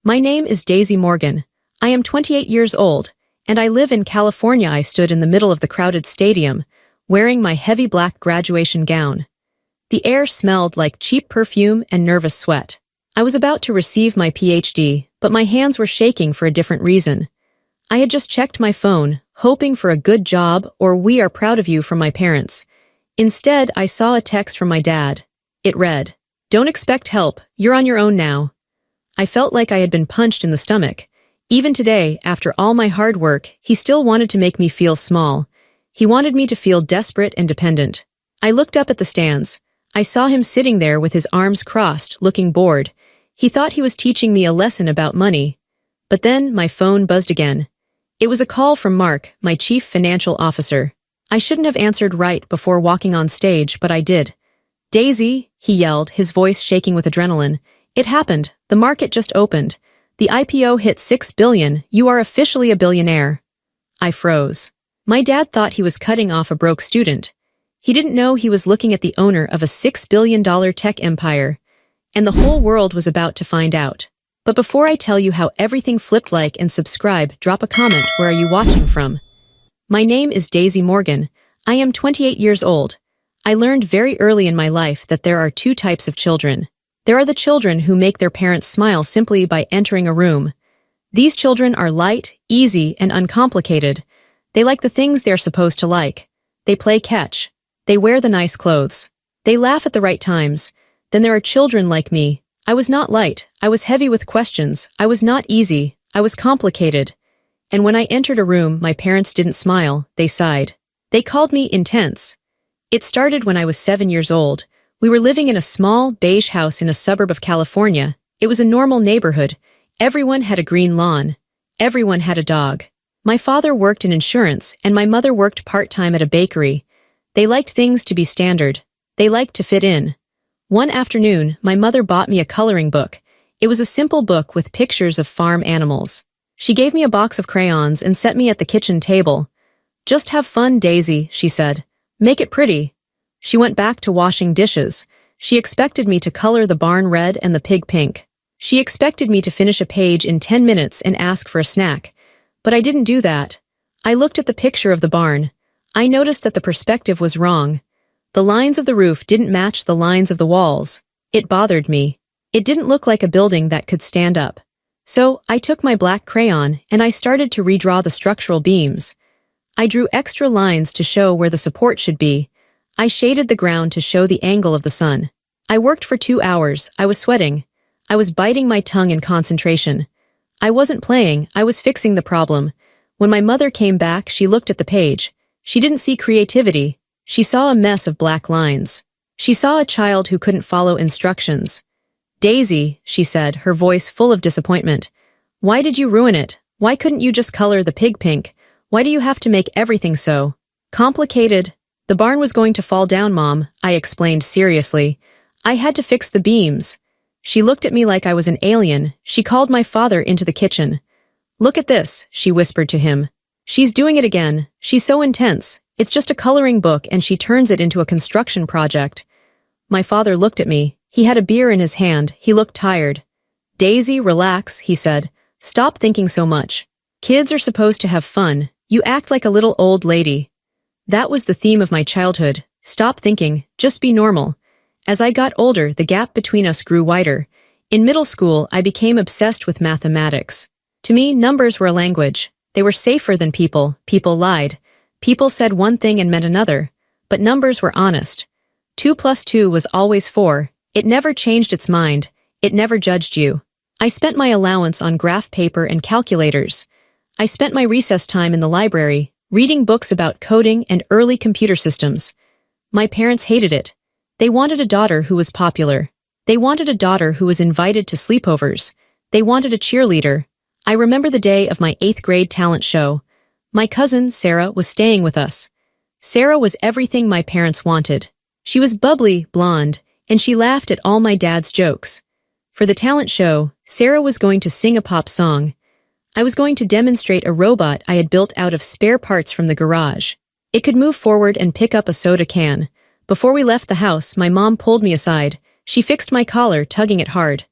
My name is Daisy Morgan. I am 28 years old, and I live in California. I stood in the middle of the crowded stadium, wearing my heavy black graduation gown. The air smelled like cheap perfume and nervous sweat. I was about to receive my PhD, but my hands were shaking for a different reason. I had just checked my phone, hoping for a good job or "We are proud of you" from my parents. Instead, I saw a text from my dad. It read, "Don't expect help, you're on your own now." I felt like I had been punched in the stomach. Even today, after all my hard work, he still wanted to make me feel small. He wanted me to feel desperate and dependent. I looked up at the stands. I saw him sitting there with his arms crossed, looking bored. He thought he was teaching me a lesson about money. But then my phone buzzed again. It was a call from Mark, my chief financial officer. I shouldn't have answered right before walking on stage, but I did. "Daisy," he yelled, his voice shaking with adrenaline. "It happened. The market just opened. The IPO hit 6 billion. You are officially a billionaire." I froze. My dad thought he was cutting off a broke student. He didn't know he was looking at the owner of a $6 billion tech empire. And the whole world was about to find out. But before I tell you how everything flipped, like and subscribe, drop a comment. Where are you watching from? My name is Daisy Morgan. I am 28 years old. I learned very early in my life that there are two types of children. There are the children who make their parents smile simply by entering a room. These children are light, easy, and uncomplicated. They like the things they're supposed to like. They play catch. They wear the nice clothes. They laugh at the right times. Then there are children like me. I was not light. I was heavy with questions. I was not easy. I was complicated. And when I entered a room, my parents didn't smile. They sighed. They called me intense. It started when I was 7 years old. We were living in a small, beige house in a suburb of California. It was a normal neighborhood. Everyone had a green lawn. Everyone had a dog. My father worked in insurance, and my mother worked part-time at a bakery. They liked things to be standard. They liked to fit in. One afternoon, my mother bought me a coloring book. It was a simple book with pictures of farm animals. She gave me a box of crayons and set me at the kitchen table. "Just have fun, Daisy," she said. "Make it pretty." She went back to washing dishes. She expected me to color the barn red and the pig pink. She expected me to finish a page in 10 minutes and ask for a snack. But I didn't do that. I looked at the picture of the barn. I noticed that the perspective was wrong. The lines of the roof didn't match the lines of the walls. It bothered me. It didn't look like a building that could stand up. So, I took my black crayon and I started to redraw the structural beams. I drew extra lines to show where the support should be. I shaded the ground to show the angle of the sun. I worked for 2 hours. I was sweating. I was biting my tongue in concentration. I wasn't playing, I was fixing the problem. When my mother came back, she looked at the page. She didn't see creativity. She saw a mess of black lines. She saw a child who couldn't follow instructions. "Daisy," she said, her voice full of disappointment. "Why did you ruin it? Why couldn't you just color the pig pink? Why do you have to make everything so complicated?" "The barn was going to fall down, Mom," I explained seriously. "I had to fix the beams." She looked at me like I was an alien. She called my father into the kitchen. "Look at this," she whispered to him. "She's doing it again. She's so intense. It's just a coloring book and she turns it into a construction project." My father looked at me. He had a beer in his hand. He looked tired. "Daisy, relax," he said. "Stop thinking so much. Kids are supposed to have fun. You act like a little old lady." That was the theme of my childhood. Stop thinking. Just be normal. As I got older, the gap between us grew wider. In middle school, I became obsessed with mathematics. To me, numbers were a language. They were safer than people. People lied. People said one thing and meant another. But numbers were honest. 2 plus 2 was always 4. It never changed its mind. It never judged you. I spent my allowance on graph paper and calculators. I spent my recess time in the library, reading books about coding and early computer systems. My parents hated it. They wanted a daughter who was popular. They wanted a daughter who was invited to sleepovers. They wanted a cheerleader. I remember the day of my 8th grade talent show. My cousin, Sarah, was staying with us. Sarah was everything my parents wanted. She was bubbly, blonde, and she laughed at all my dad's jokes. For the talent show, Sarah was going to sing a pop song. I was going to demonstrate a robot I had built out of spare parts from the garage. It could move forward and pick up a soda can. Before we left the house, my mom pulled me aside. She fixed my collar, tugging it hard.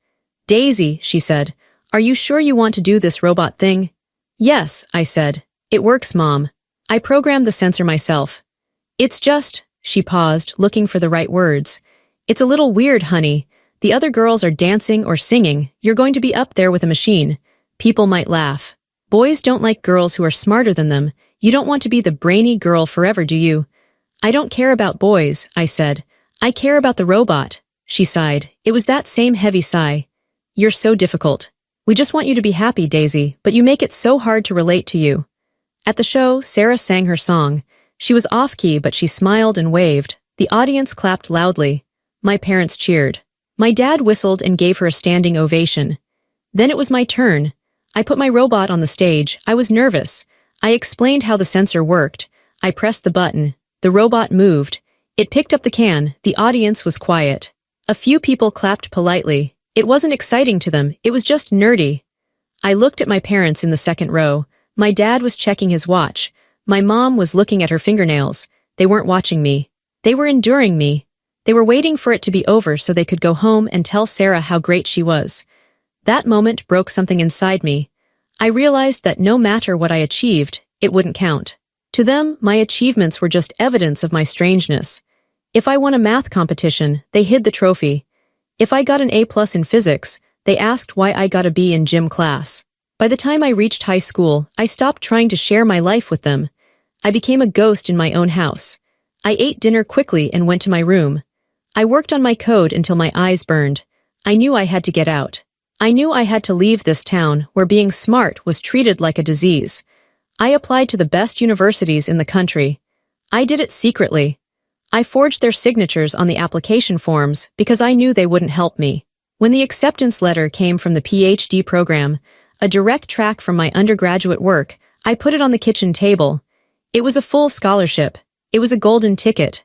"Daisy," she said, Are you sure you want to do this robot thing? Yes, I said. It works, Mom. I programmed the sensor myself. It's just, she paused, looking for the right words. It's a little weird, honey. The other girls are dancing or singing. You're going to be up there with a machine. People might laugh. Boys don't like girls who are smarter than them. You don't want to be the brainy girl forever, do you? I don't care about boys, I said. I care about the robot. She sighed. It was that same heavy sigh. You're so difficult. We just want you to be happy, Daisy, but you make it so hard to relate to you. At the show, Sarah sang her song. She was off-key, but she smiled and waved. The audience clapped loudly. My parents cheered. My dad whistled and gave her a standing ovation. Then it was my turn. I put my robot on the stage. I was nervous. I explained how the sensor worked. I pressed the button. The robot moved. It picked up the can. The audience was quiet. A few people clapped politely. It wasn't exciting to them. It was just nerdy. I looked at my parents in the second row. My dad was checking his watch. My mom was looking at her fingernails. They weren't watching me. They were enduring me. They were waiting for it to be over so they could go home and tell Sarah how great she was. That moment broke something inside me. I realized that no matter what I achieved, it wouldn't count. To them, my achievements were just evidence of my strangeness. If I won a math competition, they hid the trophy. If I got an A+ in physics, they asked why I got a B in gym class. By the time I reached high school, I stopped trying to share my life with them. I became a ghost in my own house. I ate dinner quickly and went to my room. I worked on my code until my eyes burned. I knew I had to get out. I knew I had to leave this town where being smart was treated like a disease. I applied to the best universities in the country. I did it secretly. I forged their signatures on the application forms because I knew they wouldn't help me. When the acceptance letter came from the PhD program, a direct track from my undergraduate work, I put it on the kitchen table. It was a full scholarship. It was a golden ticket.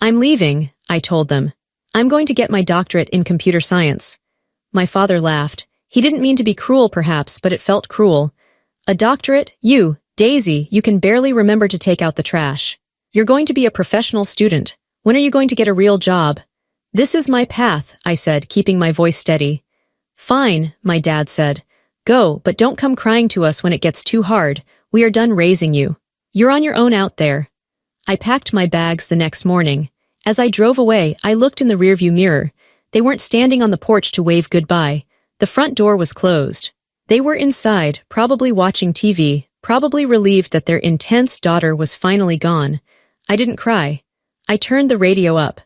I'm leaving, I told them. I'm going to get my doctorate in computer science. My father laughed. He didn't mean to be cruel, perhaps, but it felt cruel. A doctorate? You, Daisy, you can barely remember to take out the trash. You're going to be a professional student. When are you going to get a real job? This is my path, I said, keeping my voice steady. Fine, my dad said. Go, but don't come crying to us when it gets too hard. We are done raising you. You're on your own out there. I packed my bags the next morning. As I drove away, I looked in the rearview mirror. They weren't standing on the porch to wave goodbye. The front door was closed. They were inside, probably watching TV, probably relieved that their intense daughter was finally gone. I didn't cry. I turned the radio up.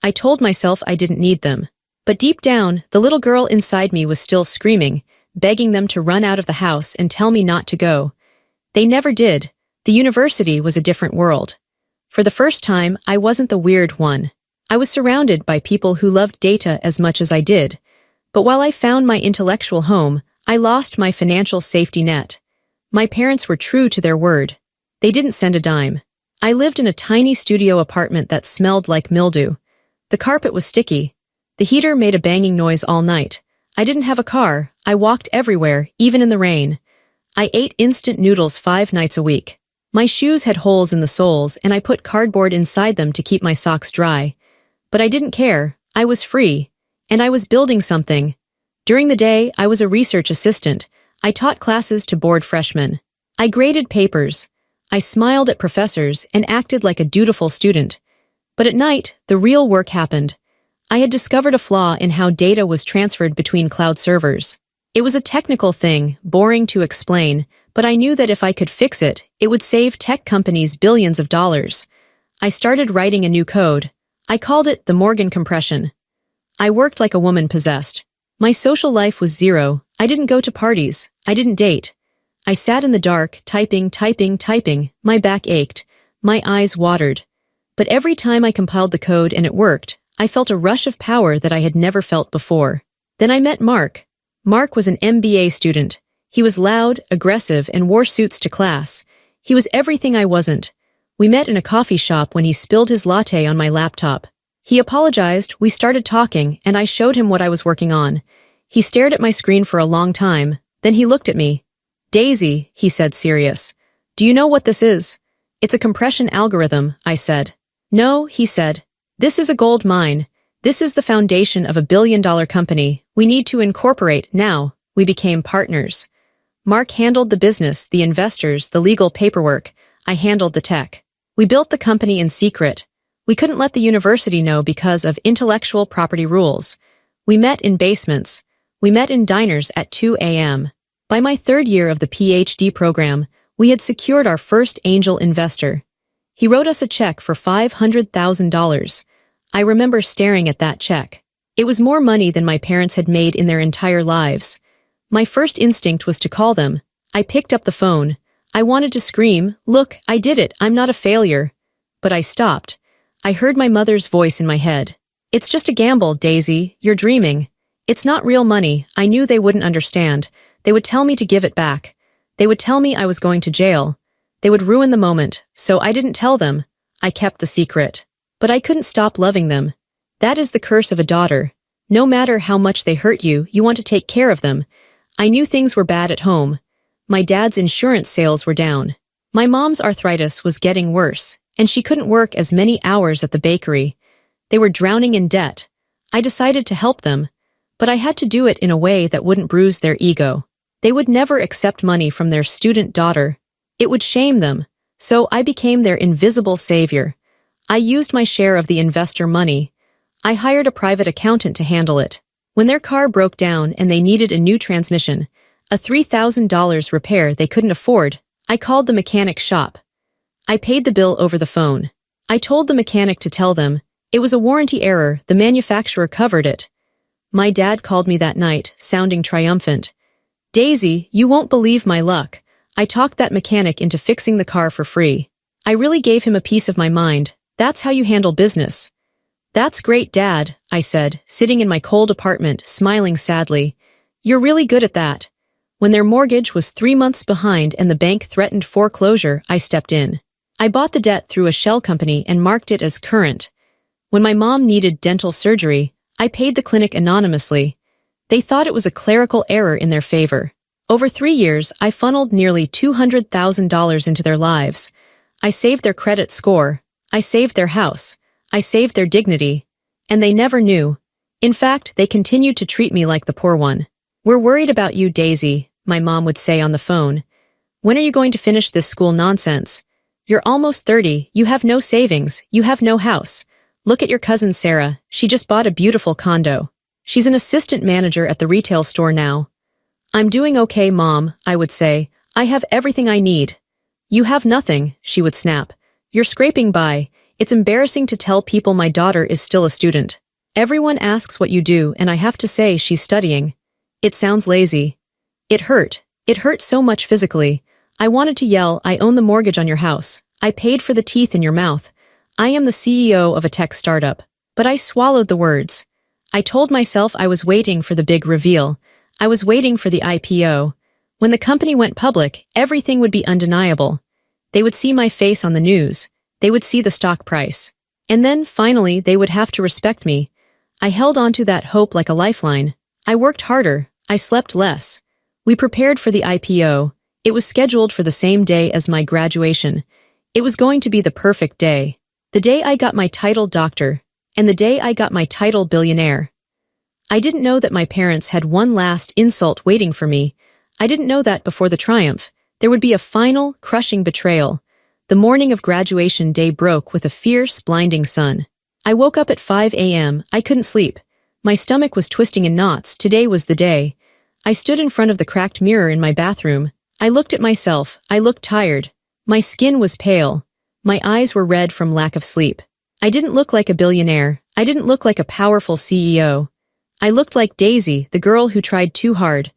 I told myself I didn't need them. But deep down, the little girl inside me was still screaming, begging them to run out of the house and tell me not to go. They never did. The university was a different world. For the first time, I wasn't the weird one. I was surrounded by people who loved data as much as I did. But while I found my intellectual home, I lost my financial safety net. My parents were true to their word. They didn't send a dime. I lived in a tiny studio apartment that smelled like mildew. The carpet was sticky. The heater made a banging noise all night. I didn't have a car. I walked everywhere, even in the rain. I ate instant noodles 5 nights a week. My shoes had holes in the soles, and I put cardboard inside them to keep my socks dry. But I didn't care. I was free. And I was building something. During the day, I was a research assistant. I taught classes to bored freshmen. I graded papers. I smiled at professors and acted like a dutiful student. But at night, the real work happened. I had discovered a flaw in how data was transferred between cloud servers. It was a technical thing, boring to explain, but I knew that if I could fix it, it would save tech companies billions of dollars. I started writing a new code. I called it the Morgan compression. I worked like a woman possessed. My social life was zero. I didn't go to parties. I didn't date. I sat in the dark, typing. My back ached. My eyes watered. But every time I compiled the code and it worked, I felt a rush of power that I had never felt before. Then I met Mark. Mark was an MBA student. He was loud, aggressive, and wore suits to class. He was everything I wasn't. We met in a coffee shop when he spilled his latte on my laptop. He apologized, we started talking, and I showed him what I was working on. He stared at my screen for a long time, then he looked at me. Daisy, he said, serious. Do you know what this is? It's a compression algorithm, I said. No, he said. This is a gold mine. This is the foundation of a billion-dollar company. We need to incorporate now. We became partners. Mark handled the business, the investors, the legal paperwork. I handled the tech. We built the company in secret. We couldn't let the university know because of intellectual property rules. We met in basements. We met in diners at 2 a.m. By my third year of the PhD program, we had secured our first angel investor. He wrote us a check for $500,000. I remember staring at that check. It was more money than my parents had made in their entire lives. My first instinct was to call them. I picked up the phone. I wanted to scream, "Look, I did it, I'm not a failure." But I stopped. I heard my mother's voice in my head. "It's just a gamble, Daisy, you're dreaming. It's not real money." I knew they wouldn't understand. They would tell me to give it back. They would tell me I was going to jail. They would ruin the moment, so I didn't tell them. I kept the secret. But I couldn't stop loving them. That is the curse of a daughter. No matter how much they hurt you, you want to take care of them. I knew things were bad at home. My dad's insurance sales were down. My mom's arthritis was getting worse, and she couldn't work as many hours at the bakery. They were drowning in debt. I decided to help them, but I had to do it in a way that wouldn't bruise their ego. They would never accept money from their student daughter. It would shame them, so I became their invisible savior. I used my share of the investor money. I hired a private accountant to handle it. When their car broke down and they needed a new transmission, a $3,000 repair they couldn't afford, I called the mechanic shop. I paid the bill over the phone. I told the mechanic to tell them, it was a warranty error, the manufacturer covered it. My dad called me that night, sounding triumphant. "Daisy, you won't believe my luck. I talked that mechanic into fixing the car for free. I really gave him a piece of my mind. That's how you handle business." "That's great, Dad," I said, sitting in my cold apartment, smiling sadly. "You're really good at that." When their mortgage was 3 months behind and the bank threatened foreclosure, I stepped in. I bought the debt through a shell company and marked it as current. When my mom needed dental surgery, I paid the clinic anonymously. They thought it was a clerical error in their favor. Over 3 years, I funneled nearly $200,000 into their lives. I saved their credit score. I saved their house. I saved their dignity. And they never knew. In fact, they continued to treat me like the poor one. "We're worried about you, Daisy," my mom would say on the phone. "When are you going to finish this school nonsense? You're almost 30, you have no savings, you have no house. Look at your cousin Sarah, she just bought a beautiful condo. She's an assistant manager at the retail store now." "I'm doing okay, Mom," I would say. "I have everything I need." "You have nothing," she would snap. "You're scraping by. It's embarrassing to tell people my daughter is still a student. Everyone asks what you do and I have to say she's studying. It sounds lazy." It hurt. It hurt so much physically. I wanted to yell, "I own the mortgage on your house. I paid for the teeth in your mouth. I am the CEO of a tech startup." But I swallowed the words. I told myself I was waiting for the big reveal. I was waiting for the IPO. When the company went public, everything would be undeniable. They would see my face on the news. They would see the stock price. And then, finally, they would have to respect me. I held on to that hope like a lifeline. I worked harder. I slept less. We prepared for the IPO. It was scheduled for the same day as my graduation. It was going to be the perfect day. The day I got my title doctor, and the day I got my title billionaire. I didn't know that my parents had one last insult waiting for me. I didn't know that before the triumph, there would be a final, crushing betrayal. The morning of graduation day broke with a fierce, blinding sun. I woke up at 5 a.m. I couldn't sleep. My stomach was twisting in knots. Today was the day. I stood in front of the cracked mirror in my bathroom. I looked at myself. I looked tired. My skin was pale. My eyes were red from lack of sleep. I didn't look like a billionaire. I didn't look like a powerful CEO. I looked like Daisy, the girl who tried too hard.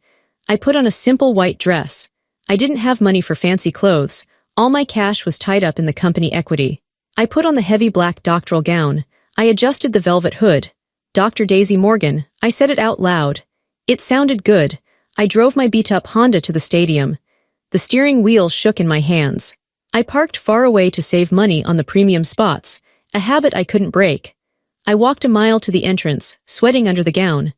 I put on a simple white dress. I didn't have money for fancy clothes. All my cash was tied up in the company equity. I put on the heavy black doctoral gown. I adjusted the velvet hood. "Dr. Daisy Morgan," I said it out loud. It sounded good. I drove my beat-up Honda to the stadium. The steering wheel shook in my hands. I parked far away to save money on the premium spots, a habit I couldn't break. I walked a mile to the entrance, sweating under the gown.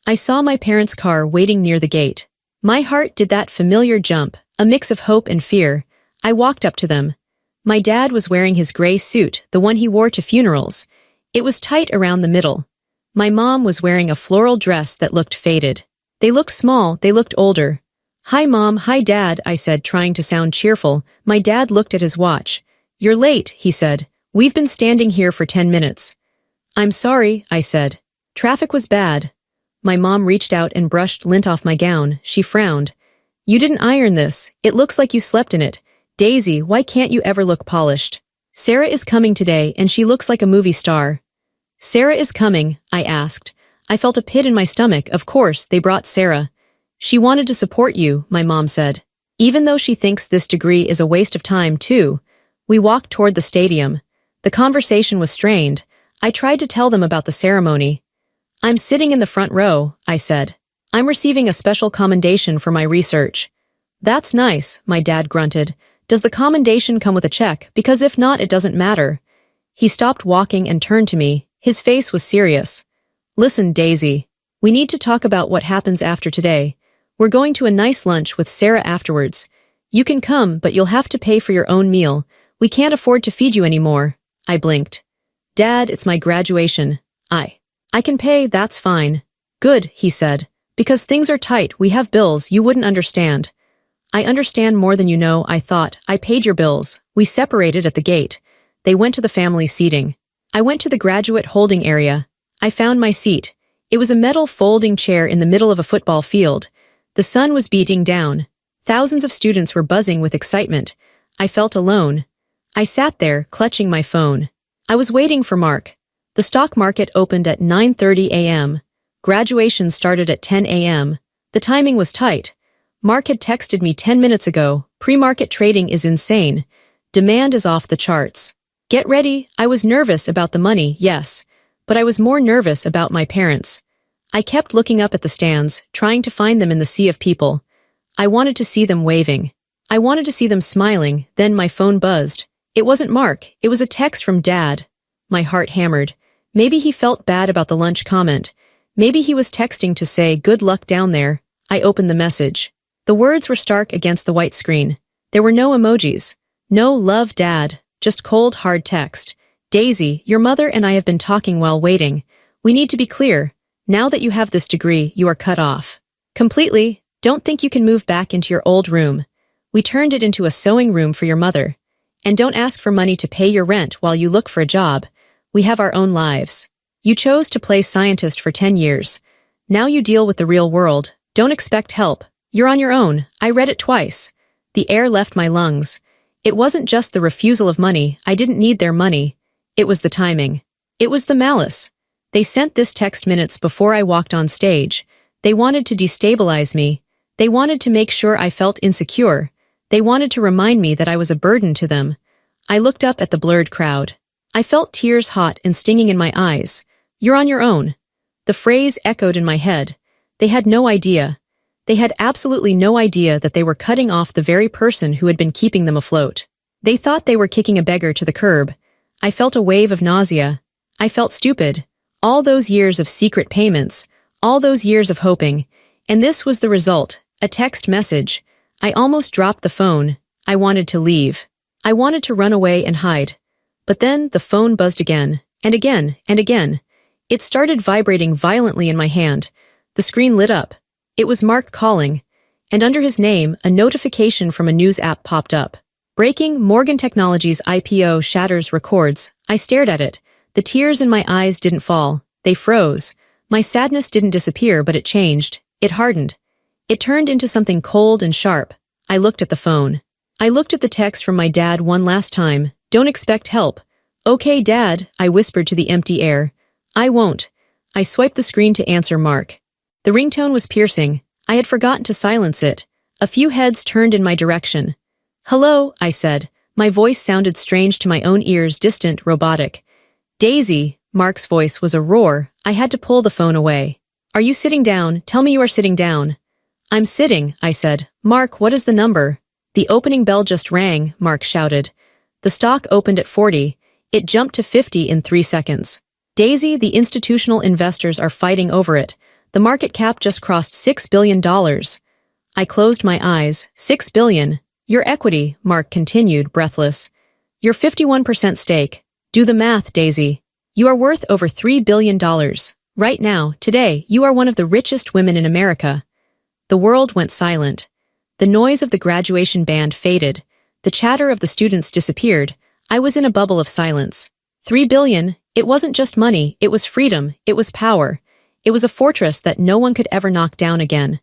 I saw my parents' car waiting near the gate. My heart did that familiar jump, a mix of hope and fear. I walked up to them. My dad was wearing his gray suit, the one he wore to funerals. It was tight around the middle. My mom was wearing a floral dress that looked faded. They looked small, they looked older. Hi Mom, hi Dad, I said, trying to sound cheerful. My dad looked at his watch. You're late, he said. We've been standing here for 10 minutes. I'm sorry, I said. Traffic was bad. My mom reached out and brushed lint off my gown. She frowned. You didn't iron this. It looks like you slept in it. Daisy, why can't you ever look polished? Sarah is coming today and she looks like a movie star. Sarah is coming, I asked. I felt a pit in my stomach. Of course, they brought Sarah. She wanted to support you, my mom said. Even though she thinks this degree is a waste of time, too. We walked toward the stadium. The conversation was strained. I tried to tell them about the ceremony. I'm sitting in the front row, I said. I'm receiving a special commendation for my research. That's nice, my dad grunted. Does the commendation come with a check? Because if not, it doesn't matter. He stopped walking and turned to me. His face was serious. Listen, Daisy. We need to talk about what happens after today. We're going to a nice lunch with Sarah afterwards. You can come, but you'll have to pay for your own meal. We can't afford to feed you anymore. I blinked. Dad, it's my graduation. I can pay, that's fine. Good, he said. Because things are tight, we have bills, you wouldn't understand. I understand more than you know, I thought. I paid your bills. We separated at the gate. They went to the family seating. I went to the graduate holding area. I found my seat. It was a metal folding chair in the middle of a football field. The sun was beating down. Thousands of students were buzzing with excitement. I felt alone. I sat there, clutching my phone. I was waiting for Mark. The stock market opened at 9:30 a.m. Graduation started at 10 a.m. The timing was tight. Mark had texted me 10 minutes ago. Pre-market trading is insane. Demand is off the charts. Get ready. I was nervous about the money, yes. But I was more nervous about my parents. I kept looking up at the stands, trying to find them in the sea of people. I wanted to see them waving. I wanted to see them smiling. Then my phone buzzed. It wasn't Mark. It was a text from Dad. My heart hammered. Maybe he felt bad about the lunch comment. Maybe he was texting to say, good luck down there. I opened the message. The words were stark against the white screen. There were no emojis. No love, Dad. Just cold, hard text. Daisy, your mother and I have been talking while waiting. We need to be clear. Now that you have this degree, you are cut off. Completely. Don't think you can move back into your old room. We turned it into a sewing room for your mother. And don't ask for money to pay your rent while you look for a job. We have our own lives. You chose to play scientist for 10 years. Now you deal with the real world. Don't expect help. You're on your own. I read it twice. The air left my lungs. It wasn't just the refusal of money. I didn't need their money. It was the timing. It was the malice. They sent this text minutes before I walked on stage. They wanted to destabilize me. They wanted to make sure I felt insecure. They wanted to remind me that I was a burden to them. I looked up at the blurred crowd. I felt tears hot and stinging in my eyes. You're on your own. The phrase echoed in my head. They had no idea. They had absolutely no idea that they were cutting off the very person who had been keeping them afloat. They thought they were kicking a beggar to the curb. I felt a wave of nausea. I felt stupid. All those years of secret payments. All those years of hoping. And this was the result. A text message. I almost dropped the phone. I wanted to leave. I wanted to run away and hide. But then the phone buzzed again, and again, and again. It started vibrating violently in my hand. The screen lit up. It was Mark calling. And under his name, a notification from a news app popped up. Breaking, Morgan Technologies IPO shatters records. I stared at it. The tears in my eyes didn't fall. They froze. My sadness didn't disappear, but it changed. It hardened. It turned into something cold and sharp. I looked at the phone. I looked at the text from my dad one last time. Don't expect help. Okay, Dad, I whispered to the empty air. I won't. I swiped the screen to answer Mark. The ringtone was piercing. I had forgotten to silence it. A few heads turned in my direction. Hello, I said. My voice sounded strange to my own ears, distant, robotic. Daisy, Mark's voice was a roar. I had to pull the phone away. Are you sitting down? Tell me you are sitting down. I'm sitting, I said. Mark, what is the number? The opening bell just rang, Mark shouted. The stock opened at 40. It jumped to 50 in 3 seconds. Daisy, the institutional investors are fighting over it. The market cap just crossed $6 billion. I closed my eyes. $6 billion. Your equity, Mark continued, breathless. Your 51% stake. Do the math, Daisy. You are worth over $3 billion. Right now, today, you are one of the richest women in America. The world went silent. The noise of the graduation band faded. The chatter of the students disappeared. I was in a bubble of silence. 3 billion, it wasn't just money, it was freedom, it was power. It was a fortress that no one could ever knock down again.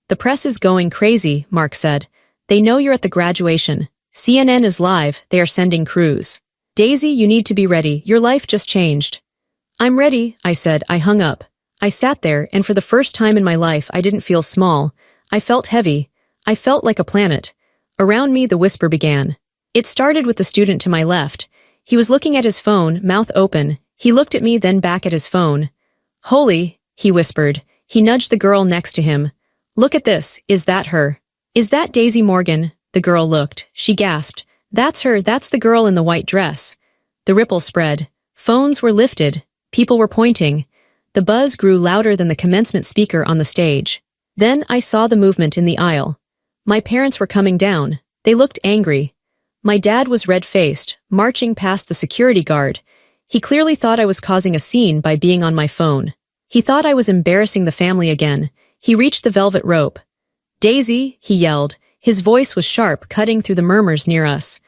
The press is going crazy, Mark said. They know you're at the graduation. CNN is live, they are sending crews. Daisy, you need to be ready, your life just changed. I'm ready, I said. I hung up. I sat there, and for the first time in my life I didn't feel small. I felt heavy. I felt like a planet. Around me the whisper began. It started with the student to my left. He was looking at his phone, mouth open. He looked at me, then back at his phone. Holy, he whispered. He nudged the girl next to him. Look at this, is that her? Is that Daisy Morgan? The girl looked. She gasped. That's her, that's the girl in the white dress. The ripple spread. Phones were lifted. People were pointing. The buzz grew louder than the commencement speaker on the stage. Then I saw the movement in the aisle. My parents were coming down. They looked angry. My dad was red-faced, marching past the security guard. He clearly thought I was causing a scene by being on my phone. He thought I was embarrassing the family again. He reached the velvet rope. Daisy, he yelled. His voice was sharp, cutting through the murmurs near us.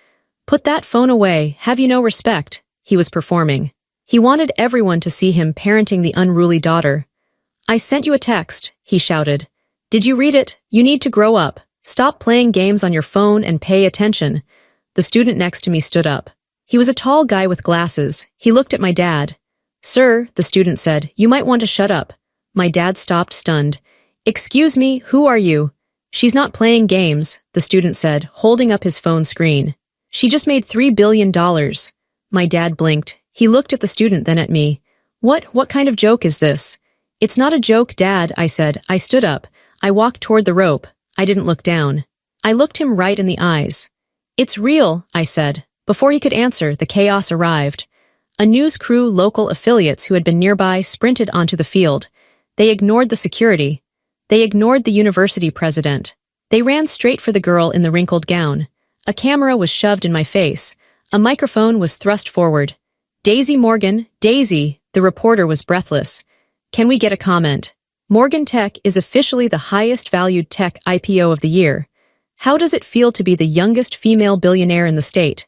Put that phone away, have you no respect? He was performing. He wanted everyone to see him parenting the unruly daughter. I sent you a text, he shouted. Did you read it? You need to grow up. Stop playing games on your phone and pay attention. The student next to me stood up. He was a tall guy with glasses. He looked at my dad. Sir, the student said, you might want to shut up. My dad stopped, stunned. Excuse me, who are you? She's not playing games, the student said, holding up his phone screen. She just made $3 billion. My dad blinked. He looked at the student, then at me. What kind of joke is this? It's not a joke, Dad, I said. I stood up. I walked toward the rope. I didn't look down. I looked him right in the eyes. It's real, I said. Before he could answer, the chaos arrived. A news crew, local affiliates who had been nearby, sprinted onto the field. They ignored the security. They ignored the university president. They ran straight for the girl in the wrinkled gown. A camera was shoved in my face. A microphone was thrust forward. Daisy Morgan, Daisy, the reporter was breathless. Can we get a comment? Morgan Tech is officially the highest valued tech IPO of the year. How does it feel to be the youngest female billionaire in the state?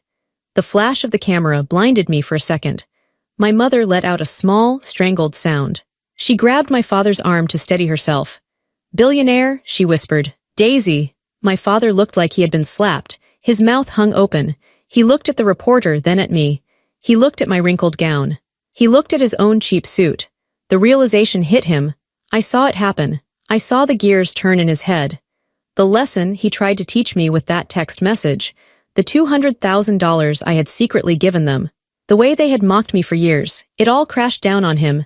The flash of the camera blinded me for a second. My mother let out a small, strangled sound. She grabbed my father's arm to steady herself. Billionaire, she whispered. Daisy. My father looked like he had been slapped. His mouth hung open. He looked at the reporter, then at me. He looked at my wrinkled gown. He looked at his own cheap suit. The realization hit him. I saw it happen. I saw the gears turn in his head. The lesson he tried to teach me with that text message. The $200,000 I had secretly given them. The way they had mocked me for years. It all crashed down on him.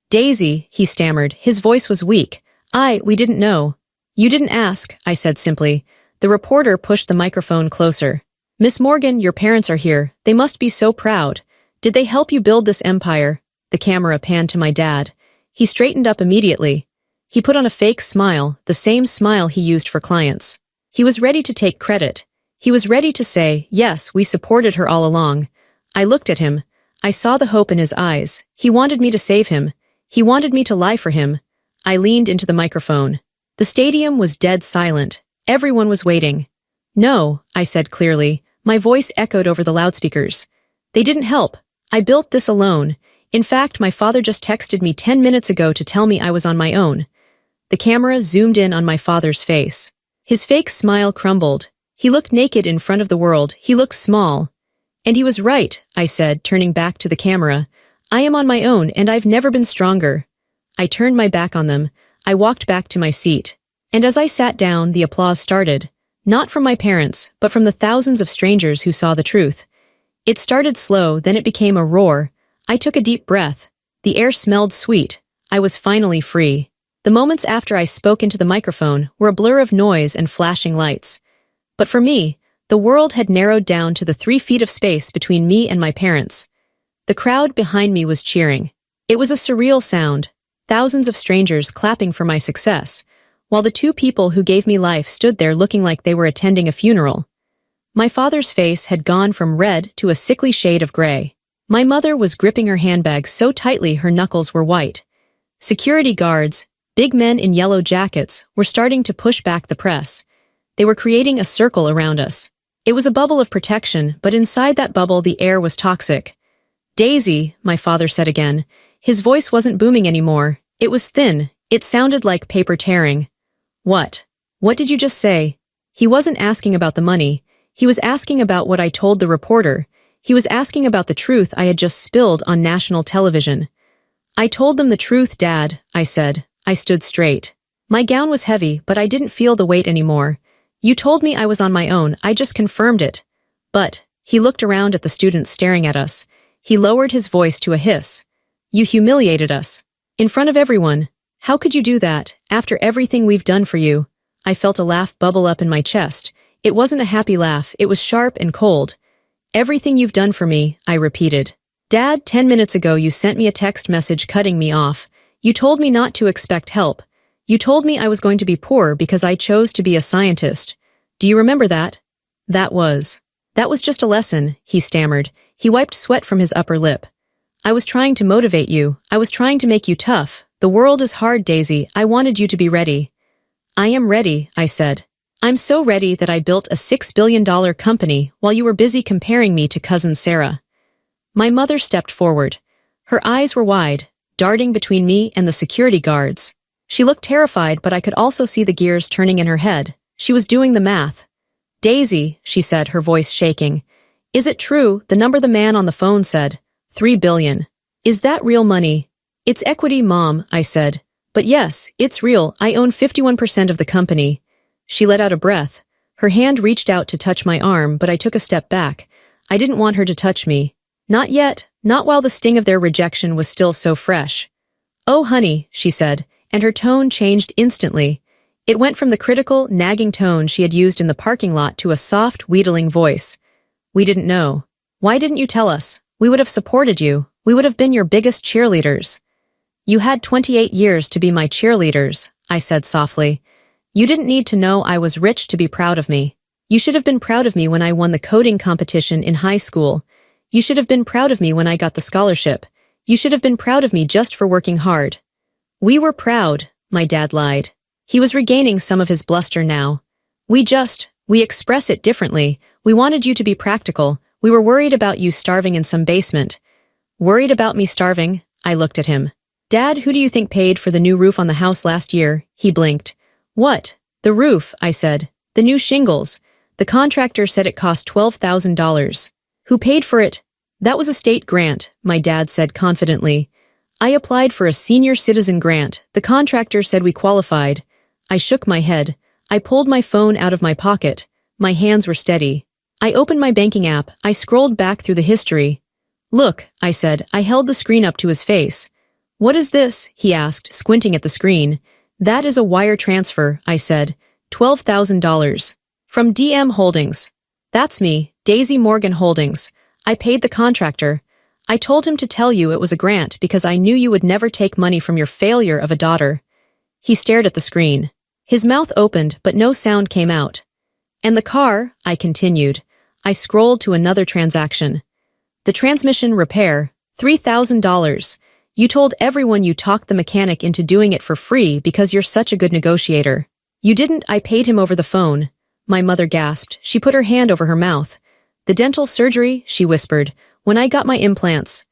Daisy, he stammered. His voice was weak. We didn't know. You didn't ask, I said simply. The reporter pushed the microphone closer. Miss Morgan, your parents are here. They must be so proud. Did they help you build this empire? The camera panned to my dad. He straightened up immediately. He put on a fake smile, the same smile he used for clients. He was ready to take credit. He was ready to say, yes, we supported her all along. I looked at him. I saw the hope in his eyes. He wanted me to save him. He wanted me to lie for him. I leaned into the microphone. The stadium was dead silent. Everyone was waiting. No, I said clearly. My voice echoed over the loudspeakers. They didn't help. I built this alone. In fact, my father just texted me 10 minutes ago to tell me I was on my own. The camera zoomed in on my father's face. His fake smile crumbled. He looked naked in front of the world. He looked small. And he was right, I said, turning back to the camera. I am on my own, and I've never been stronger. I turned my back on them. I walked back to my seat. And as I sat down, the applause started. Not from my parents, but from the thousands of strangers who saw the truth. It started slow, then it became a roar. I took a deep breath. The air smelled sweet. I was finally free. The moments after I spoke into the microphone were a blur of noise and flashing lights. But for me, the world had narrowed down to the 3 feet of space between me and my parents. The crowd behind me was cheering. It was a surreal sound. Thousands of strangers clapping for my success, while the 2 people who gave me life stood there looking like they were attending a funeral. My father's face had gone from red to a sickly shade of gray. My mother was gripping her handbag so tightly her knuckles were white. Security guards, Big men in yellow jackets were starting to push back the press. They were creating a circle around us. It was a bubble of protection, but inside that bubble the air was toxic. "Daisy," my father said again. His voice wasn't booming anymore. It was thin. It sounded like paper tearing. "What? What did you just say?" He wasn't asking about the money. He was asking about what I told the reporter. He was asking about the truth I had just spilled on national television. "I told them the truth, Dad," I said. I stood straight. My gown was heavy, but I didn't feel the weight anymore. "You told me I was on my own, I just confirmed it." "But," he looked around at the students staring at us. He lowered his voice to a hiss. "You humiliated us. In front of everyone. How could you do that, after everything we've done for you?" I felt a laugh bubble up in my chest. It wasn't a happy laugh, it was sharp and cold. "Everything you've done for me," I repeated. "Dad, 10 minutes ago you sent me a text message cutting me off. You told me not to expect help. You told me I was going to be poor because I chose to be a scientist. Do you remember that?" That was just a lesson," he stammered. He wiped sweat from his upper lip. "I was trying to motivate you. I was trying to make you tough. The world is hard, Daisy. I wanted you to be ready." "I am ready," I said. "I'm so ready that I built a $6 billion company while you were busy comparing me to Cousin Sarah." My mother stepped forward. Her eyes were wide, darting between me and the security guards. She looked terrified, but I could also see the gears turning in her head. She was doing the math. "Daisy," she said, her voice shaking. "Is it true, the number the man on the phone said? 3 billion. Is that real money?" "It's equity, Mom," I said. "But yes, it's real. I own 51% of the company." She let out a breath. Her hand reached out to touch my arm, but I took a step back. I didn't want her to touch me. Not yet, not while the sting of their rejection was still so fresh. "Oh, honey," she said, and her tone changed instantly. It went from the critical, nagging tone she had used in the parking lot to a soft, wheedling voice. "We didn't know. Why didn't you tell us? We would have supported you. We would have been your biggest cheerleaders." "You had 28 years to be my cheerleaders," I said softly. "You didn't need to know I was rich to be proud of me. You should have been proud of me when I won the coding competition in high school. You should have been proud of me when I got the scholarship. You should have been proud of me just for working hard." "We were proud," my dad lied. He was regaining some of his bluster now. We express it differently. We wanted you to be practical. We were worried about you starving in some basement." "Worried about me starving?" I looked at him. "Dad, who do you think paid for the new roof on the house last year?" He blinked. "What? The roof," I said. "The new shingles. The contractor said it cost $12,000. "Who paid for it?" "That was a state grant," my dad said confidently. "I applied for a senior citizen grant. The contractor said we qualified." I shook my head. I pulled my phone out of my pocket. My hands were steady. I opened my banking app. I scrolled back through the history. "Look," I said. I held the screen up to his face. "What is this?" he asked, squinting at the screen. "That is a wire transfer," I said. $12,000. "From DM Holdings." "That's me, Daisy Morgan Holdings. I paid the contractor. I told him to tell you it was a grant because I knew you would never take money from your failure of a daughter." He stared at the screen. His mouth opened, but no sound came out. "And the car," I continued. I scrolled to another transaction. "The transmission repair, $3,000. You told everyone you talked the mechanic into doing it for free because you're such a good negotiator." "You didn't, I paid him over the phone." My mother gasped. She put her hand over her mouth. "The dental surgery," she whispered, "when I got my implants."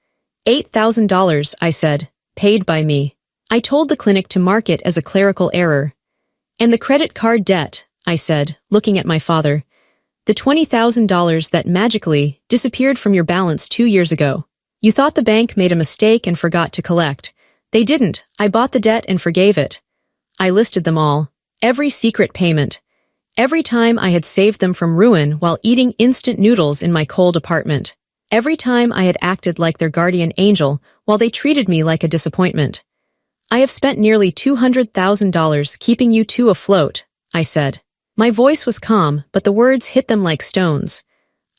$8,000, I said. "Paid by me." I told the clinic to mark it as a clerical error. "And the credit card debt," I said, looking at my father. "The $20,000 that magically disappeared from your balance 2 years ago. You thought the bank made a mistake and forgot to collect. They didn't. I bought the debt and forgave it." I listed them all. Every secret payment. Every time I had saved them from ruin while eating instant noodles in my cold apartment. Every time I had acted like their guardian angel while they treated me like a disappointment. "I have spent nearly $200,000 keeping you two afloat," I said. My voice was calm, but the words hit them like stones.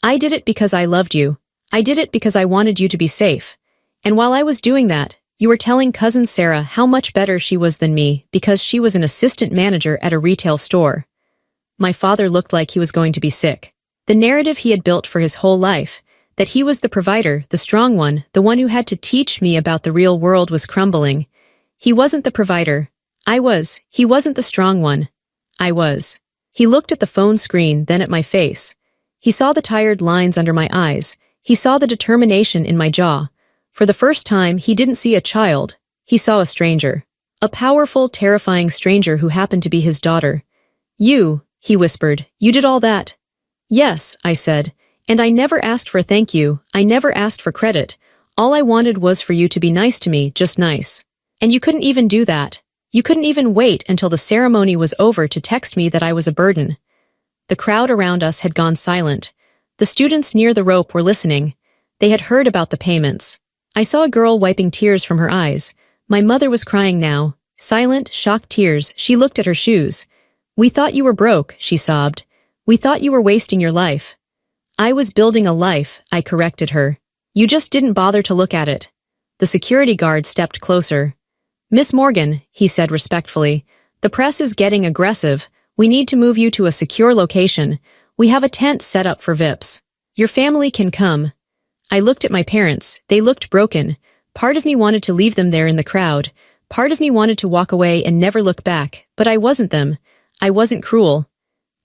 "I did it because I loved you. I did it because I wanted you to be safe. And while I was doing that, you were telling Cousin Sarah how much better she was than me because she was an assistant manager at a retail store." My father looked like he was going to be sick. The narrative he had built for his whole life, that he was the provider, the strong one, the one who had to teach me about the real world, was crumbling. He wasn't the provider. He wasn't the strong one. I was. He looked at the phone screen, then at my face. He saw the tired lines under my eyes. He saw the determination in my jaw. For the first time, he didn't see a child. He saw a stranger. A powerful, terrifying stranger who happened to be his daughter. You, he whispered, you did all that? Yes, I said. And I never asked for a thank you. I never asked for credit. All I wanted was for you to be nice to me, just nice. And you couldn't even do that. You couldn't even wait until the ceremony was over to text me that I was a burden. The crowd around us had gone silent. The students near the rope were listening. They had heard about the payments. I saw a girl wiping tears from her eyes. My mother was crying now. Silent, shocked tears. She looked at her shoes. We thought you were broke, she sobbed. We thought you were wasting your life. I was building a life, I corrected her. You just didn't bother to look at it. The security guard stepped closer. Miss Morgan, he said respectfully, the press is getting aggressive. We need to move you to a secure location. We have a tent set up for VIPs. Your family can come. I looked at my parents. They looked broken. Part of me wanted to leave them there in the crowd. Part of me wanted to walk away and never look back, but I wasn't them. I wasn't cruel.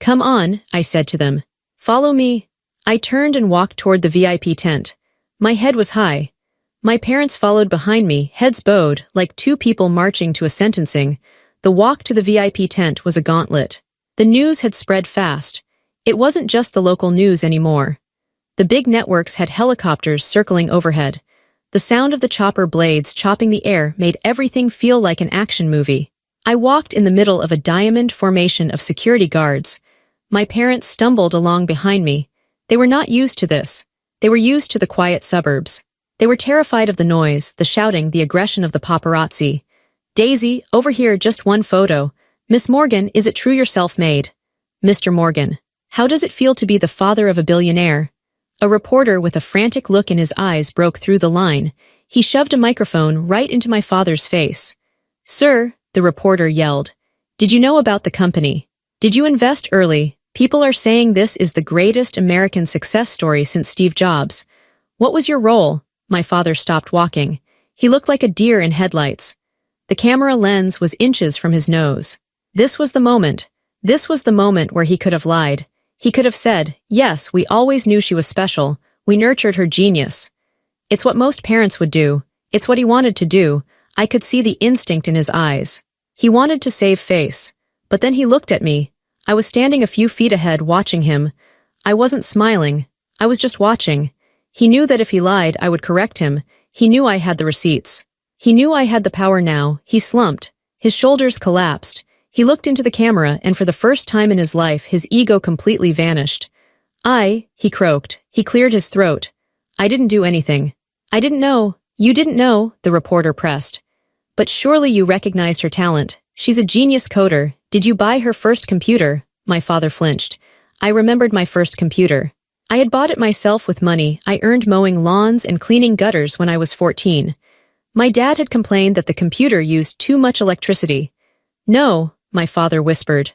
Come on, I said to them. Follow me. I turned and walked toward the VIP tent. My head was high. My parents followed behind me, heads bowed, like two people marching to a sentencing. The walk to the VIP tent was a gauntlet. The news had spread fast. It wasn't just the local news anymore. The big networks had helicopters circling overhead. The sound of the chopper blades chopping the air made everything feel like an action movie. I walked in the middle of a diamond formation of security guards. My parents stumbled along behind me. They were not used to this. They were used to the quiet suburbs. They were terrified of the noise, the shouting, the aggression of the paparazzi. Daisy, over here, just one photo. Miss Morgan, is it true you're self-made? Mr. Morgan, how does it feel to be the father of a billionaire? A reporter with a frantic look in his eyes broke through the line. He shoved a microphone right into my father's face. Sir, the reporter yelled, did you know about the company? Did you invest early? People are saying this is the greatest American success story since Steve Jobs. What was your role? My father stopped walking. He looked like a deer in headlights. The camera lens was inches from his nose. This was the moment. This was the moment where he could have lied. He could have said, yes, we always knew she was special. We nurtured her genius. It's what most parents would do. It's what he wanted to do. I could see the instinct in his eyes. He wanted to save face. But then he looked at me. I was standing a few feet ahead watching him. I wasn't smiling. I was just watching. He knew that if he lied, I would correct him. He knew I had the receipts. He knew I had the power now. He slumped. His shoulders collapsed. He looked into the camera, and for the first time in his life, his ego completely vanished. He croaked. He cleared his throat. I didn't do anything. I didn't know. You didn't know, the reporter pressed. But surely you recognized her talent. She's a genius coder. Did you buy her first computer? My father flinched. I remembered my first computer. I had bought it myself with money I earned mowing lawns and cleaning gutters when I was 14. My dad had complained that the computer used too much electricity. No, my father whispered.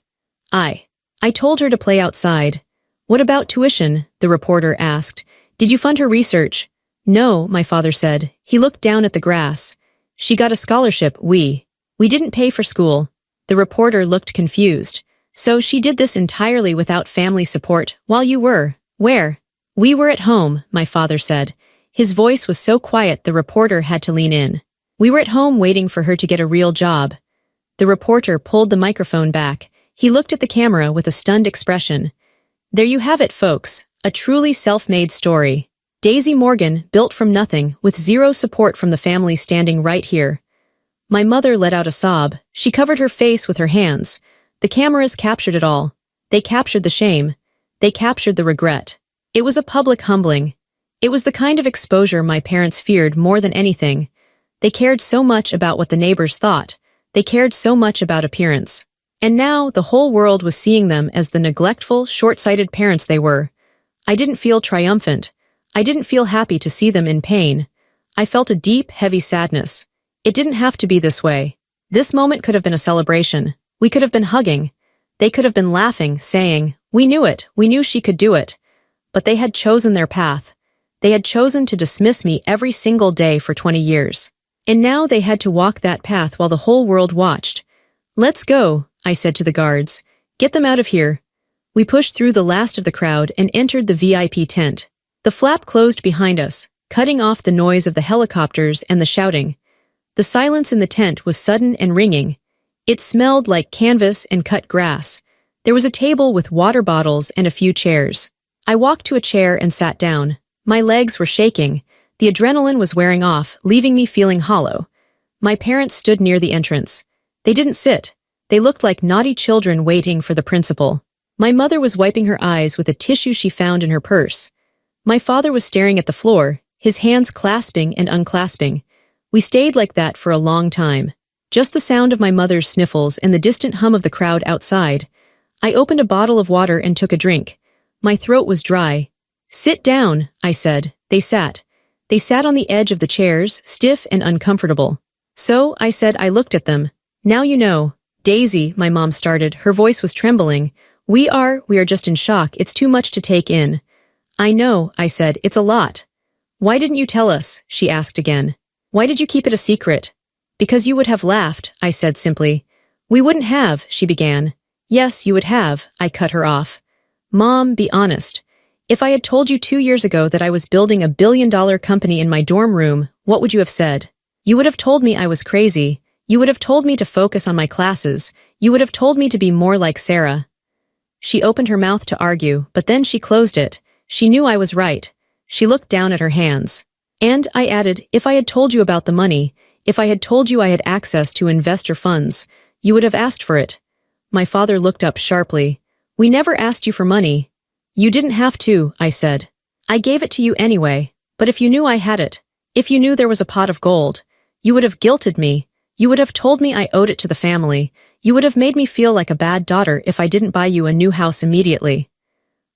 I told her to play outside. What about tuition? The reporter asked. Did you fund her research? No, my father said. He looked down at the grass. She got a scholarship, we didn't pay for school. The reporter looked confused. So she did this entirely without family support, while you were, where? We were at home, my father said. His voice was so quiet the reporter had to lean in. We were at home waiting for her to get a real job. The reporter pulled the microphone back. He looked at the camera with a stunned expression. There you have it, folks. A truly self-made story. Daisy Morgan, built from nothing, with zero support from the family standing right here. My mother let out a sob. She covered her face with her hands. The cameras captured it all. They captured the shame. They captured the regret. It was a public humbling. It was the kind of exposure my parents feared more than anything. They cared so much about what the neighbors thought. They cared so much about appearance. And now the whole world was seeing them as the neglectful, short-sighted parents they were. I didn't feel triumphant. I didn't feel happy to see them in pain. I felt a deep, heavy sadness. It didn't have to be this way. This moment could have been a celebration. We could have been hugging. They could have been laughing, saying, we knew it, we knew she could do it. But they had chosen their path. They had chosen to dismiss me every single day for 20 years. And now they had to walk that path while the whole world watched. "Let's go," I said to the guards. "Get them out of here." We pushed through the last of the crowd and entered the VIP tent. The flap closed behind us, cutting off the noise of the helicopters and the shouting. The silence in the tent was sudden and ringing. It smelled like canvas and cut grass. There was a table with water bottles and a few chairs. I walked to a chair and sat down. My legs were shaking. The adrenaline was wearing off, leaving me feeling hollow. My parents stood near the entrance. They didn't sit. They looked like naughty children waiting for the principal. My mother was wiping her eyes with a tissue she found in her purse. My father was staring at the floor, his hands clasping and unclasping. We stayed like that for a long time. Just the sound of my mother's sniffles and the distant hum of the crowd outside. I opened a bottle of water and took a drink. My throat was dry. "Sit down," I said. They sat. They sat on the edge of the chairs, stiff and uncomfortable. "So," I said. I looked at them. "Now you know." "Daisy," my mom started. Her voice was trembling. We are just in shock. It's too much to take in." "I know," I said. "It's a lot." "Why didn't you tell us?" she asked again. "Why did you keep it a secret?" "Because you would have laughed," I said simply. "We wouldn't have," she began. "Yes, you would have," I cut her off. "Mom, be honest. If I had told you 2 years ago that I was building a billion-dollar company in my dorm room, what would you have said? You would have told me I was crazy. You would have told me to focus on my classes. You would have told me to be more like Sarah." She opened her mouth to argue, but then she closed it. She knew I was right. She looked down at her hands. "And," I added, "if I had told you about the money, if I had told you I had access to investor funds, you would have asked for it." My father looked up sharply. "We never asked you for money." "You didn't have to," I said. "I gave it to you anyway. But if you knew I had it, if you knew there was a pot of gold, you would have guilted me. You would have told me I owed it to the family. You would have made me feel like a bad daughter if I didn't buy you a new house immediately."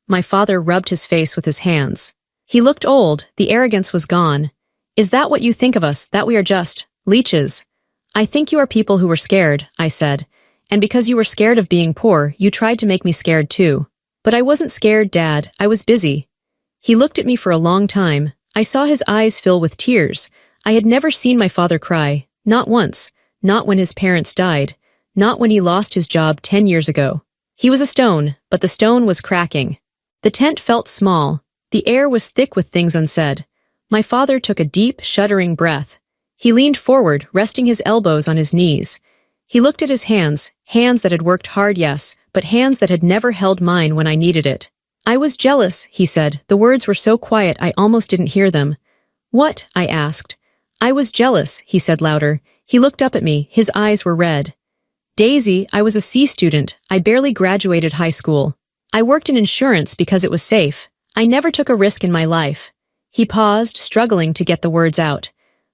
My father rubbed his face with his hands. He looked old. The arrogance was gone. "Is that what you think of us, that we are just leeches?" "I think you are people who were scared," I said. "And because you were scared of being poor, you tried to make me scared too." "But I wasn't scared, Dad. I was busy." He looked at me for a long time. I saw his eyes fill with tears. I had never seen my father cry. Not once. Not when his parents died. Not when he lost his job 10 years ago. He was a stone, but the stone was cracking. The tent felt small. The air was thick with things unsaid. My father took a deep, shuddering breath. He leaned forward, resting his elbows on his knees. He looked at his hands, hands that had worked hard, yes, but hands that had never held mine when I needed it. "I was jealous," he said. The words were so quiet I almost didn't hear them. "What?" I asked. "I was jealous," he said louder. He looked up at me. His eyes were red. "Daisy, I was a C student. I barely graduated high school. I worked in insurance because it was safe. I never took a risk in my life." He paused, struggling to get the words out.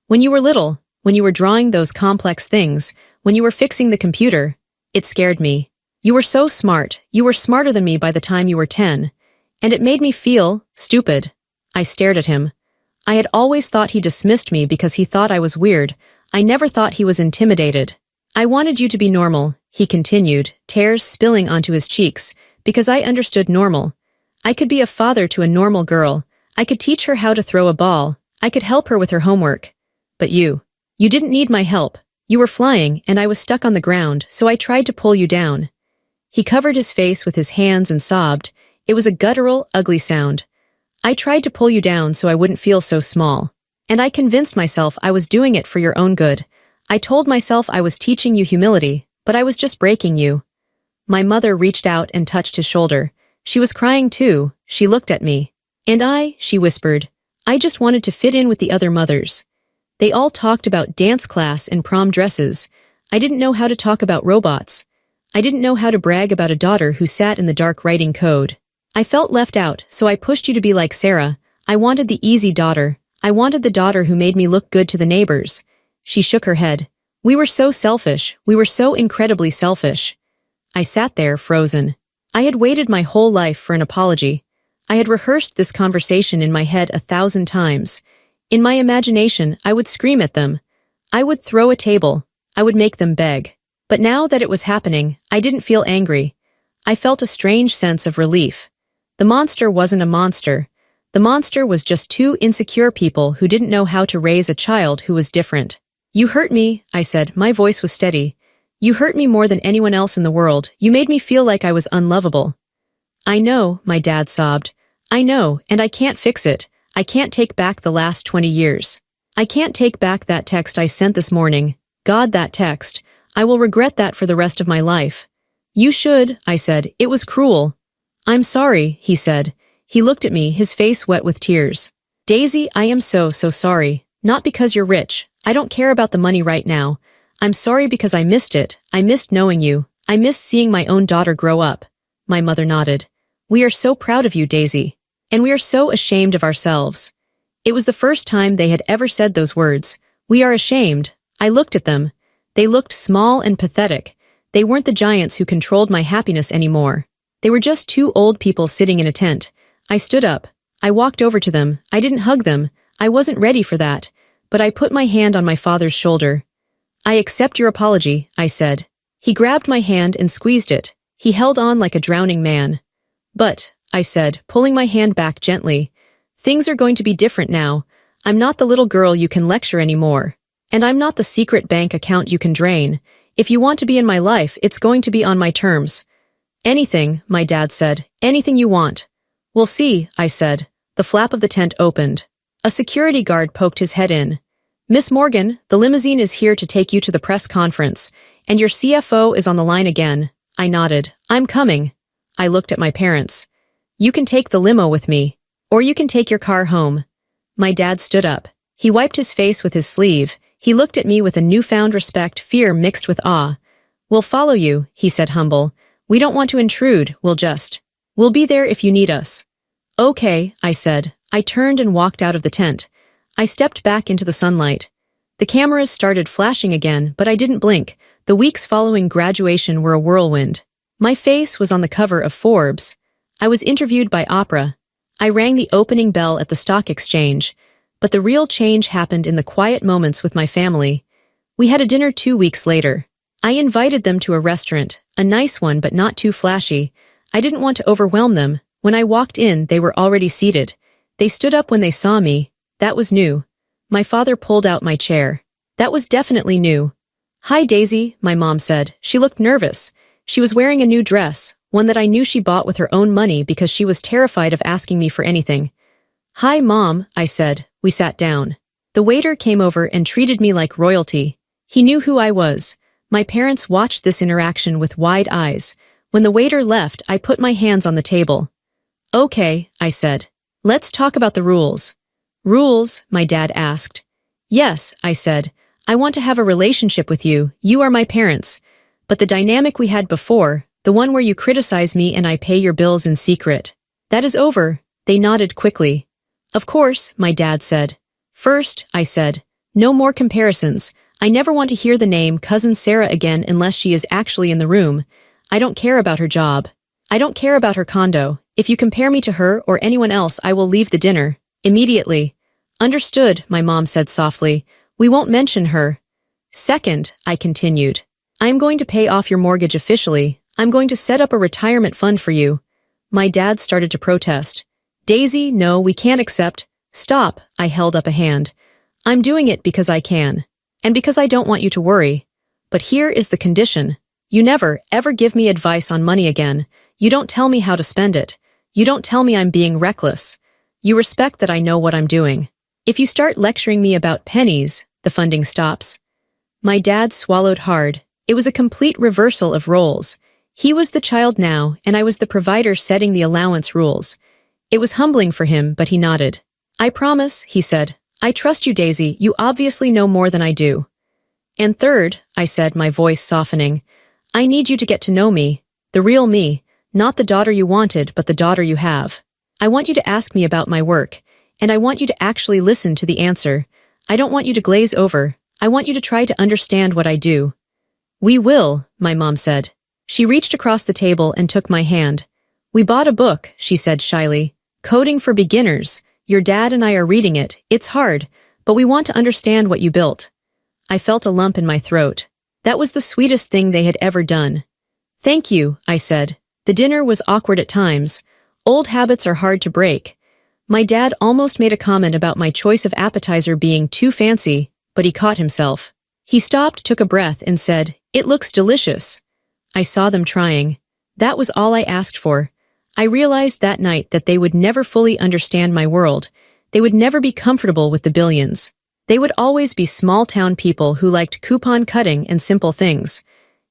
"When you were little, when you were drawing those complex things, when you were fixing the computer, it scared me. You were so smart. You were smarter than me by the time you were 10. And it made me feel stupid." I stared at him. I had always thought he dismissed me because he thought I was weird. I never thought he was intimidated. "I wanted you to be normal," he continued, tears spilling onto his cheeks, "because I understood normal. I could be a father to a normal girl. I could teach her how to throw a ball. I could help her with her homework. But you didn't need my help. You were flying, and I was stuck on the ground, so I tried to pull you down." He covered his face with his hands and sobbed. It was a guttural, ugly sound. "I tried to pull you down so I wouldn't feel so small. And I convinced myself I was doing it for your own good. I told myself I was teaching you humility, but I was just breaking you." My mother reached out and touched his shoulder. She was crying too. She looked at me. "And she whispered, I just wanted to fit in with the other mothers. They all talked about dance class and prom dresses. I didn't know how to talk about robots. I didn't know how to brag about a daughter who sat in the dark writing code. I felt left out, so I pushed you to be like Sarah. I wanted the easy daughter. I wanted the daughter who made me look good to the neighbors." She shook her head. "We were so selfish. We were so incredibly selfish." I sat there, frozen. I had waited my whole life for an apology. I had rehearsed this conversation in my head 1,000 times. In my imagination, I would scream at them. I would throw a table. I would make them beg. But now that it was happening, I didn't feel angry. I felt a strange sense of relief. The monster wasn't a monster. The monster was just 2 insecure people who didn't know how to raise a child who was different. "You hurt me," I said. My voice was steady. You hurt me more than anyone else in the world. You made me feel like I was unlovable. I know, my dad sobbed. I know, and I can't fix it. I can't take back the last 20 years. I can't take back that text I sent this morning. God, that text. I will regret that for the rest of my life. You should, I said. It was cruel. I'm sorry, he said. He looked at me, his face wet with tears. Daisy, I am so sorry. Not because you're rich. I don't care about the money right now. I'm sorry because I missed it. I missed knowing you. I missed seeing my own daughter grow up. My mother nodded. We are so proud of you, Daisy. And we are so ashamed of ourselves. It was the first time they had ever said those words. We are ashamed. I looked at them. They looked small and pathetic. They weren't the giants who controlled my happiness anymore. They were just two old people sitting in a tent. I stood up. I walked over to them. I didn't hug them. I wasn't ready for that. But I put my hand on my father's shoulder. I accept your apology, I said. He grabbed my hand and squeezed it. He held on like a drowning man. But, I said, pulling my hand back gently, things are going to be different now. I'm not the little girl you can lecture anymore. And I'm not the secret bank account you can drain. If you want to be in my life, it's going to be on my terms. Anything, my dad said. Anything you want. We'll see, I said. The flap of the tent opened. A security guard poked his head in. Miss Morgan, the limousine is here to take you to the press conference, and your CFO is on the line again. I nodded. I'm coming. I looked at my parents. You can take the limo with me, or you can take your car home. My dad stood up. He wiped his face with his sleeve. He looked at me with a newfound respect, fear mixed with awe. We'll follow you, he said humble. We don't want to intrude, we'll be there if you need us. Okay, I said. I turned and walked out of the tent. I stepped back into the sunlight. The cameras started flashing again, but I didn't blink. The weeks following graduation were a whirlwind. My face was on the cover of Forbes. I was interviewed by Oprah. I rang the opening bell at the stock exchange. But the real change happened in the quiet moments with my family. We had a dinner 2 weeks later. I invited them to a restaurant, a nice one but not too flashy. I didn't want to overwhelm them. When I walked in, they were already seated. They stood up when they saw me. That was new. My father pulled out my chair. That was definitely new. Hi, Daisy, my mom said. She looked nervous. She was wearing a new dress, one that I knew she bought with her own money because she was terrified of asking me for anything. Hi, Mom, I said. We sat down. The waiter came over and treated me like royalty. He knew who I was. My parents watched this interaction with wide eyes. When the waiter left, I put my hands on the table. Okay, I said. Let's talk about the rules. Rules? My dad asked. Yes, I said. I want to have a relationship with you. You are my parents. But the dynamic we had before, the one where you criticize me and I pay your bills in secret, that is over. They nodded quickly. Of course, my dad said. First, I said, no more comparisons. I never want to hear the name Cousin Sarah again unless she is actually in the room. I don't care about her job. I don't care about her condo. If you compare me to her or anyone else, I will leave the dinner. Immediately. Understood, my mom said softly. We won't mention her. Second, I continued. I am going to pay off your mortgage officially. I'm going to set up a retirement fund for you. My dad started to protest. Daisy, no, we can't accept. Stop, I held up a hand. I'm doing it because I can. And because I don't want you to worry. But here is the condition. You never, ever give me advice on money again. You don't tell me how to spend it. You don't tell me I'm being reckless. You respect that I know what I'm doing. If you start lecturing me about pennies, the funding stops. My dad swallowed hard. It was a complete reversal of roles. He was the child now, and I was the provider setting the allowance rules. It was humbling for him, but he nodded. I promise, he said. I trust you, Daisy. You obviously know more than I do. And third, I said, my voice softening, I need you to get to know me, the real me, not the daughter you wanted, but the daughter you have. I want you to ask me about my work, and I want you to actually listen to the answer. I don't want you to glaze over. I want you to try to understand what I do. We will, my mom said. She reached across the table and took my hand. We bought a book, she said shyly. Coding for Beginners. Your dad and I are reading it. It's hard, but we want to understand what you built. I felt a lump in my throat. That was the sweetest thing they had ever done. Thank you, I said. The dinner was awkward at times. Old habits are hard to break. My dad almost made a comment about my choice of appetizer being too fancy, but he caught himself. He stopped, took a breath, and said, "It looks delicious." I saw them trying. That was all I asked for. I realized that night that they would never fully understand my world. They would never be comfortable with the billions. They would always be small-town people who liked coupon cutting and simple things.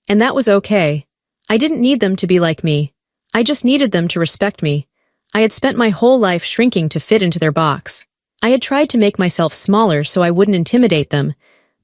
And that was okay. I didn't need them to be like me. I just needed them to respect me. I had spent my whole life shrinking to fit into their box. I had tried to make myself smaller so I wouldn't intimidate them,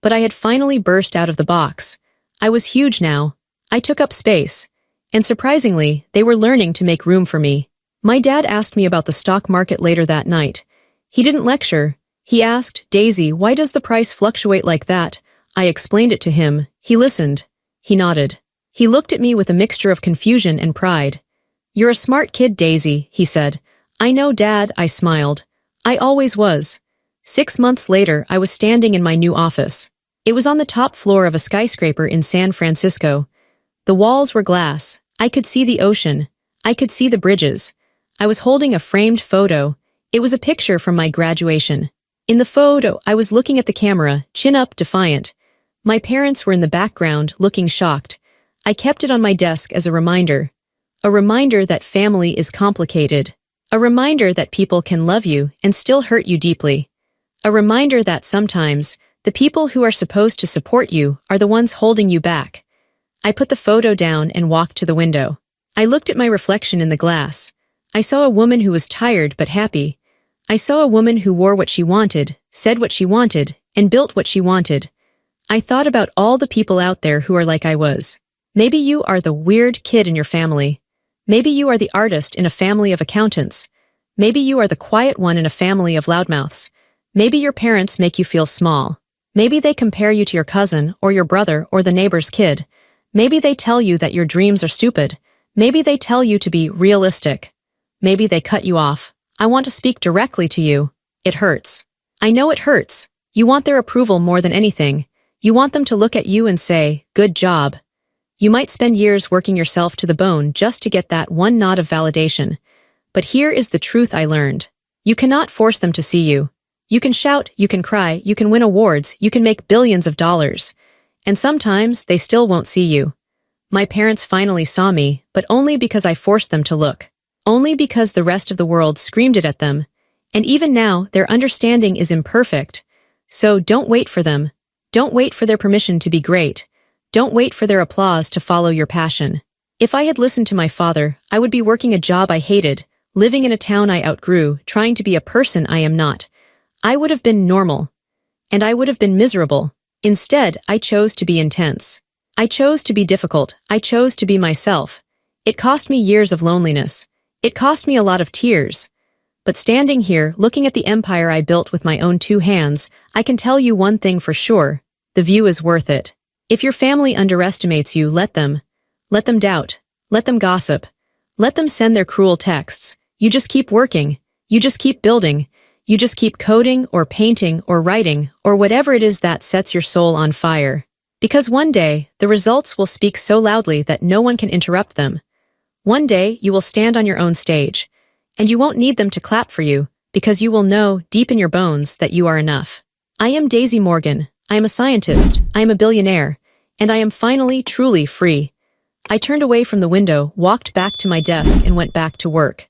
but I had finally burst out of the box. I was huge now. I took up space. And surprisingly, they were learning to make room for me. My dad asked me about the stock market later that night. He didn't lecture. He asked, "Daisy, why does the price fluctuate like that?" I explained it to him. He listened. He nodded. He looked at me with a mixture of confusion and pride. "You're a smart kid, Daisy," he said. "I know, Dad," I smiled. I always was. 6 months later, I was standing in my new office. It was on the top floor of a skyscraper in San Francisco. The walls were glass. I could see the ocean. I could see the bridges. I was holding a framed photo. It was a picture from my graduation. In the photo, I was looking at the camera, chin up, defiant. My parents were in the background, looking shocked. I kept it on my desk as a reminder. A reminder that family is complicated. A reminder that people can love you and still hurt you deeply. A reminder that sometimes, the people who are supposed to support you are the ones holding you back. I put the photo down and walked to the window. I looked at my reflection in the glass. I saw a woman who was tired but happy. I saw a woman who wore what she wanted, said what she wanted, and built what she wanted. I thought about all the people out there who are like I was. Maybe you are the weird kid in your family. Maybe you are the artist in a family of accountants. Maybe you are the quiet one in a family of loudmouths. Maybe your parents make you feel small. Maybe they compare you to your cousin or your brother or the neighbor's kid. Maybe they tell you that your dreams are stupid. Maybe they tell you to be realistic. Maybe they cut you off. I want to speak directly to you. It hurts. I know it hurts. You want their approval more than anything. You want them to look at you and say, "Good job." You might spend years working yourself to the bone just to get that one nod of validation. But here is the truth I learned. You cannot force them to see you. You can shout, you can cry, you can win awards, you can make billions of dollars. And sometimes they still won't see you. My parents finally saw me, but only because I forced them to look. Only because the rest of the world screamed it at them. And even now, their understanding is imperfect. So don't wait for them. Don't wait for their permission to be great. Don't wait for their applause to follow your passion. If I had listened to my father, I would be working a job I hated, living in a town I outgrew, trying to be a person I am not. I would have been normal. And I would have been miserable. Instead, I chose to be intense. I chose to be difficult. I chose to be myself. It cost me years of loneliness. It cost me a lot of tears. But standing here, looking at the empire I built with my own 2 hands, I can tell you one thing for sure. The view is worth it. If your family underestimates you, let them. Let them doubt. Let them gossip. Let them send their cruel texts. You just keep working. You just keep building. You just keep coding or painting or writing or whatever it is that sets your soul on fire. Because one day, the results will speak so loudly that no one can interrupt them. One day, you will stand on your own stage. And you won't need them to clap for you, because you will know, deep in your bones, that you are enough. I am Daisy Morgan. I am a scientist. I am a billionaire. And I am finally, truly free. I turned away from the window, walked back to my desk, and went back to work.